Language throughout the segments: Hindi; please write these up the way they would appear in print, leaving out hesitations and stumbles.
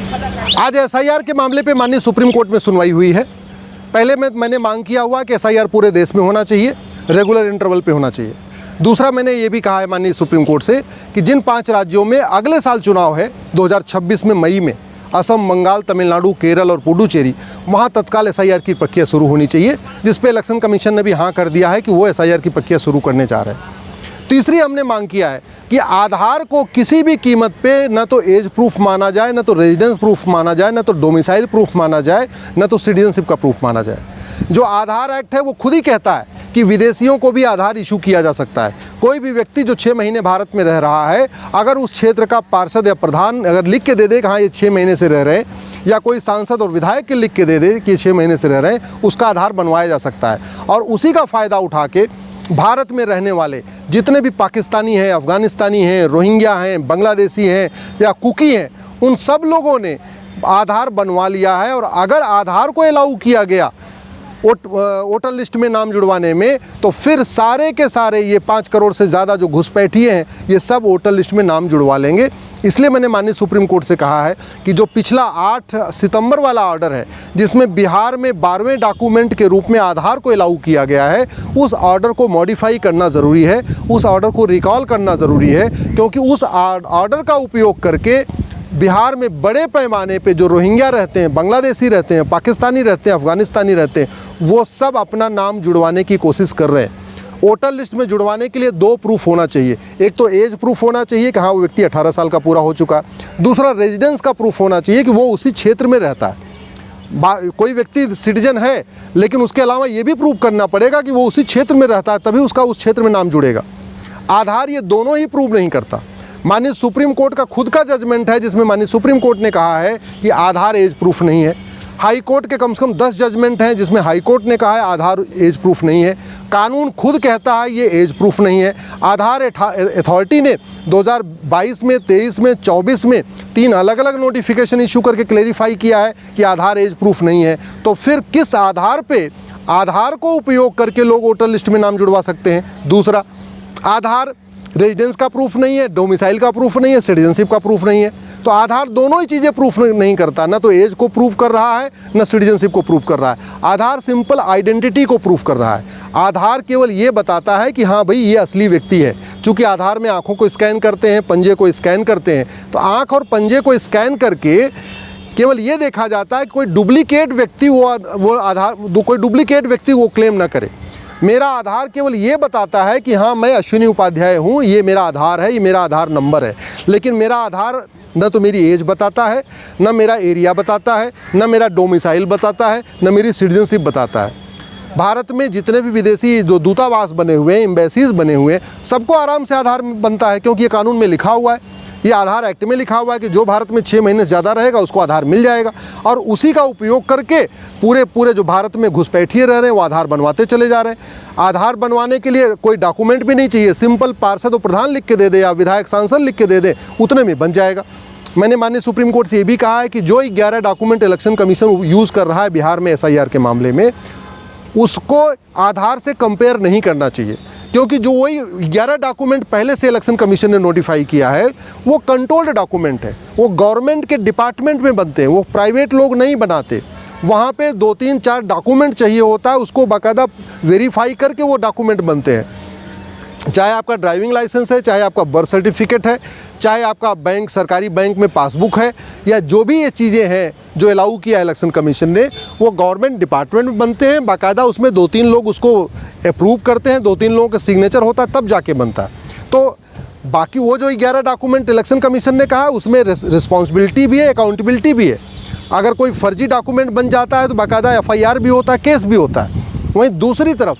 आज एसआईआर के मामले पे माननीय सुप्रीम कोर्ट में सुनवाई हुई है। पहले मैंने मांग किया हुआ कि एसआईआर पूरे देश में होना चाहिए, रेगुलर इंटरवल पे होना चाहिए। दूसरा, मैंने ये भी कहा है माननीय सुप्रीम कोर्ट से कि जिन 5 राज्यों में अगले साल चुनाव है 2026 में मई में, असम, बंगाल, तमिलनाडु, केरल और पुडुचेरी, वहाँ तत्काल एसआईआर की प्रक्रिया शुरू होनी चाहिए, जिस पे इलेक्शन कमीशन ने भी हाँ कर दिया है कि वो एसआईआर की प्रक्रिया शुरू करने जा रहे हैं। तीसरी, हमने मांग किया है कि आधार को किसी भी कीमत पे न तो एज प्रूफ माना जाए, न तो रेजिडेंस प्रूफ माना जाए, न तो डोमिसाइल प्रूफ माना जाए, न तो सिटीजनशिप का प्रूफ माना जाए। जो आधार एक्ट है वो खुद ही कहता है कि विदेशियों को भी आधार इशू किया जा सकता है। कोई भी व्यक्ति जो 6 महीने भारत में रह रहा है, अगर उस क्षेत्र का पार्षद या प्रधान अगर लिख के दे दे कि हाँ ये 6 महीने से रह रहे हैं, या कोई सांसद और विधायक के लिख के दे दे कि 6 महीने से रह रहे हैं, उसका आधार बनवाया जा सकता है। और उसी का फ़ायदा उठा के भारत में रहने वाले जितने भी पाकिस्तानी हैं, अफ़गानिस्तानी हैं, रोहिंग्या हैं, बांग्लादेशी हैं या कुकी हैं, उन सब लोगों ने आधार बनवा लिया है। और अगर आधार को अलाउ किया गया वोटर लिस्ट में नाम जुड़वाने में, तो फिर सारे के सारे ये 5 करोड़ से ज़्यादा जो घुसपैठिए हैं, ये सब वोटर लिस्ट में नाम जुड़वा लेंगे। इसलिए मैंने माननीय सुप्रीम कोर्ट से कहा है कि जो पिछला 8 सितंबर वाला ऑर्डर है, जिसमें बिहार में 12वें डॉक्यूमेंट के रूप में आधार को अलाउ किया गया है, उस ऑर्डर को मॉडिफाई करना ज़रूरी है, उस ऑर्डर को रिकॉल करना ज़रूरी है, क्योंकि उस ऑर्डर का उपयोग करके बिहार में बड़े पैमाने पे जो रोहिंग्या रहते हैं, बांग्लादेशी रहते हैं, पाकिस्तानी रहते हैं, अफ़गानिस्तानी रहते हैं, वो सब अपना नाम जुड़वाने की कोशिश कर रहे हैं। वोटर लिस्ट में जुड़वाने के लिए 2 प्रूफ होना चाहिए। एक तो एज प्रूफ होना चाहिए कि हाँ वो व्यक्ति 18 साल का पूरा हो चुका है। दूसरा, रेजिडेंस का प्रूफ होना चाहिए कि वो उसी क्षेत्र में रहता है। कोई व्यक्ति सिटीजन है, लेकिन उसके अलावा ये भी प्रूफ करना पड़ेगा कि वो उसी क्षेत्र में रहता है, तभी उसका उस क्षेत्र में नाम जुड़ेगा। आधार ये दोनों ही प्रूव नहीं करता। माननीय सुप्रीम कोर्ट का खुद का जजमेंट है, जिसमें माननीय सुप्रीम कोर्ट ने कहा है कि आधार एज प्रूफ नहीं है। हाई कोर्ट के कम से कम 10 जजमेंट हैं, जिसमें हाई कोर्ट ने कहा है आधार एज प्रूफ नहीं है। कानून खुद कहता है ये एज प्रूफ नहीं है। आधार अथॉरिटी ने 2022 में, 23 में, 24 में 3 अलग अलग नोटिफिकेशन इशू करके क्लेरिफाई किया है कि आधार एज प्रूफ नहीं है। तो फिर किस आधार पे आधार को उपयोग करके लोग वोटर लिस्ट में नाम जुड़वा सकते हैं? दूसरा, आधार रेजिडेंस का प्रूफ नहीं है, डोमिसाइल का प्रूफ नहीं है, सिटीजनशिप का प्रूफ नहीं है। तो आधार दोनों ही चीज़ें प्रूफ नहीं करता, ना तो एज को प्रूफ कर रहा है, ना सिटीजनशिप को प्रूफ कर रहा है। आधार सिंपल आइडेंटिटी को प्रूफ कर रहा है। आधार केवल ये बताता है कि हाँ भाई ये असली व्यक्ति है। चूँकि आधार में आँखों को स्कैन करते हैं, पंजे को स्कैन करते हैं, तो आँख और पंजे को स्कैन करके केवल ये देखा जाता है कि कोई डुप्लीकेट व्यक्ति कोई डुप्लीकेट व्यक्ति वो क्लेम ना करे। मेरा आधार केवल ये बताता है कि हाँ मैं अश्विनी उपाध्याय हूँ, ये मेरा आधार है, ये मेरा आधार नंबर है। लेकिन मेरा आधार न तो मेरी एज बताता है, न मेरा एरिया बताता है, न मेरा डोमिसाइल बताता है, न मेरी सिटीजनशिप बताता है। भारत में जितने भी विदेशी जो दूतावास बने हुए हैं, एम्बेसीज बने हुए हैं, सबको आराम से आधार बनता है, क्योंकि ये कानून में लिखा हुआ है, ये आधार एक्ट में लिखा हुआ है कि जो भारत में 6 महीने से ज़्यादा रहेगा उसको आधार मिल जाएगा। और उसी का उपयोग करके पूरे जो भारत में घुसपैठिए रह रहे हैं वो आधार बनवाते चले जा रहे हैं। आधार बनवाने के लिए कोई डॉक्यूमेंट भी नहीं चाहिए, सिंपल पार्षद और प्रधान लिख के दे दे या विधायक सांसद लिख के दे दे, उतने में बन जाएगा। मैंने माननीय सुप्रीम कोर्ट से ये भी कहा है कि जो 11 डॉक्यूमेंट इलेक्शन कमीशन यूज़ कर रहा है बिहार में एसआईआर के मामले में, उसको आधार से कंपेयर नहीं करना चाहिए, क्योंकि जो वही 11 डॉक्यूमेंट पहले से इलेक्शन कमीशन ने नोटिफाई किया है वो कंट्रोल्ड डॉक्यूमेंट है, वो गवर्नमेंट के डिपार्टमेंट में बनते हैं, वो प्राइवेट लोग नहीं बनाते। वहाँ पे 2, 3, 4 डॉक्यूमेंट चाहिए होता है, उसको बाकायदा वेरीफाई करके वो डॉक्यूमेंट बनते हैं। चाहे आपका ड्राइविंग लाइसेंस है, चाहे आपका बर्थ सर्टिफिकेट है, चाहे आपका बैंक, सरकारी बैंक में पासबुक है, या जो भी ये चीज़ें हैं जो अलाउ किया इलेक्शन कमीशन ने, वो गवर्नमेंट डिपार्टमेंट में बनते हैं। बाकायदा उसमें 2-3 लोग उसको अप्रूव करते हैं, 2-3 लोगों का सिग्नेचर होता है, तब जाके बनता है। तो बाकी वो जो 11 डॉक्यूमेंट इलेक्शन कमीशन ने कहा उसमें रिस्पॉन्सिबिलिटी भी है, अकाउंटेबिलिटी भी है। अगर कोई फर्जी डॉक्यूमेंट बन जाता है तो बाकायदा एफआईआर भी होता है, केस भी होता है। वहीं दूसरी तरफ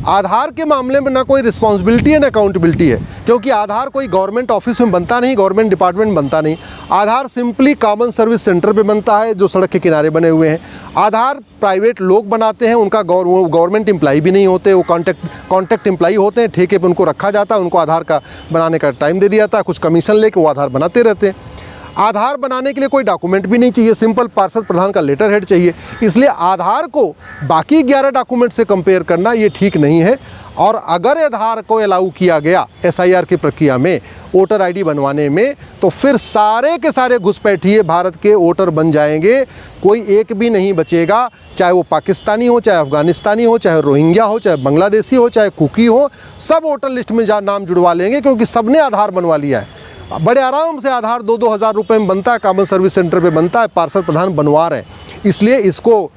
आधार के मामले में ना कोई रिस्पॉन्सिबिलिटी है ना अकाउंटेबिलिटी है, क्योंकि आधार कोई गवर्नमेंट ऑफिस में बनता नहीं, गवर्नमेंट डिपार्टमेंट में बनता नहीं। आधार सिंपली कॉमन सर्विस सेंटर पे बनता है जो सड़क के किनारे बने हुए हैं। आधार प्राइवेट लोग बनाते हैं, उनका गवर्नमेंट एम्प्लॉई भी नहीं होते, वो कॉन्ट्रैक्ट एम्प्लॉई होते हैं, ठेके पे उनको रखा जाता है, उनको आधार का बनाने का टाइम दे दिया जाता है, कुछ कमीशन लेके वो आधार बनाते रहते हैं। आधार बनाने के लिए कोई डॉक्यूमेंट भी नहीं चाहिए, सिंपल पार्षद प्रधान का लेटर हेड चाहिए। इसलिए आधार को बाकी 11 डॉक्यूमेंट से कंपेयर करना ये ठीक नहीं है। और अगर आधार को अलाउ किया गया एसआईआर की प्रक्रिया में वोटर आईडी बनवाने में, तो फिर सारे के सारे घुसपैठिए भारत के वोटर बन जाएंगे, कोई एक भी नहीं बचेगा, चाहे वो पाकिस्तानी हो, चाहे अफ़गानिस्तानी हो, चाहे रोहिंग्या हो, चाहे बांग्लादेशी हो, चाहे कुकी हो, सब वोटर लिस्ट में नाम जुड़वा लेंगे, क्योंकि सबने आधार बनवा लिया है। बड़े आराम से आधार 2-2 हज़ार रुपये में बनता है, कॉमन सर्विस सेंटर पे बनता है, पार्षद प्रधान बनवा रहे हैं। इसलिए इसको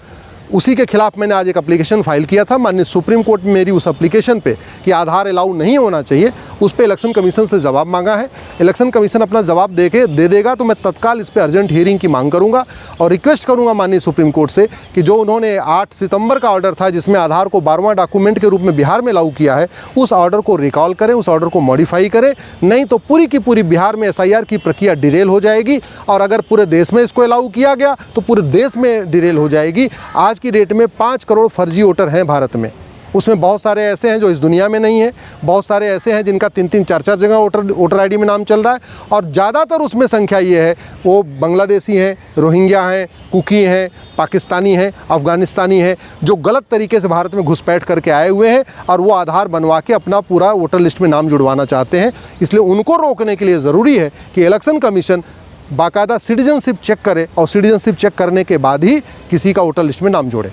उसी के खिलाफ मैंने आज एक एप्लीकेशन फाइल किया था माननीय सुप्रीम कोर्ट में। मेरी उस एप्लीकेशन पे कि आधार अलाउ नहीं होना चाहिए, उस पे इलेक्शन कमीशन से जवाब मांगा है। इलेक्शन कमीशन अपना जवाब दे देगा तो मैं तत्काल इस पे अर्जेंट हियरिंग की मांग करूंगा और रिक्वेस्ट करूंगा माननीय सुप्रीम कोर्ट से कि जो उन्होंने 8 सितंबर का ऑर्डर था जिसमें आधार को 12वां डॉक्यूमेंट के रूप में बिहार में लागू किया है, उस ऑर्डर को रिकॉल करें, उस ऑर्डर को मॉडिफाई करें, नहीं तो पूरी की पूरी बिहार में एसआईआर की प्रक्रिया डिरेल हो जाएगी। और अगर पूरे देश में इसको अलाउ किया गया तो पूरे देश में डिरेल हो जाएगी। आज की डेट में 5 करोड़ फर्जी वोटर हैं भारत में, उसमें बहुत सारे ऐसे हैं जो इस दुनिया में नहीं है, बहुत सारे ऐसे हैं जिनका 3-3 4-4 जगह वोटर आईडी में नाम चल रहा है, और ज़्यादातर उसमें संख्या ये है वो बांग्लादेशी हैं, रोहिंग्या हैं, कुकी हैं, पाकिस्तानी हैं, अफ़गानिस्तानी हैं, जो गलत तरीके से भारत में घुसपैठ करके आए हुए हैं और वो आधार बनवा के अपना पूरा वोटर लिस्ट में नाम जुड़वाना चाहते हैं। इसलिए उनको रोकने के लिए ज़रूरी है कि इलेक्शन कमीशन बाकायदा सिटीजनशिप चेक करे और सिटीजनशिप चेक करने के बाद ही किसी का वोटर लिस्ट में नाम जोड़े।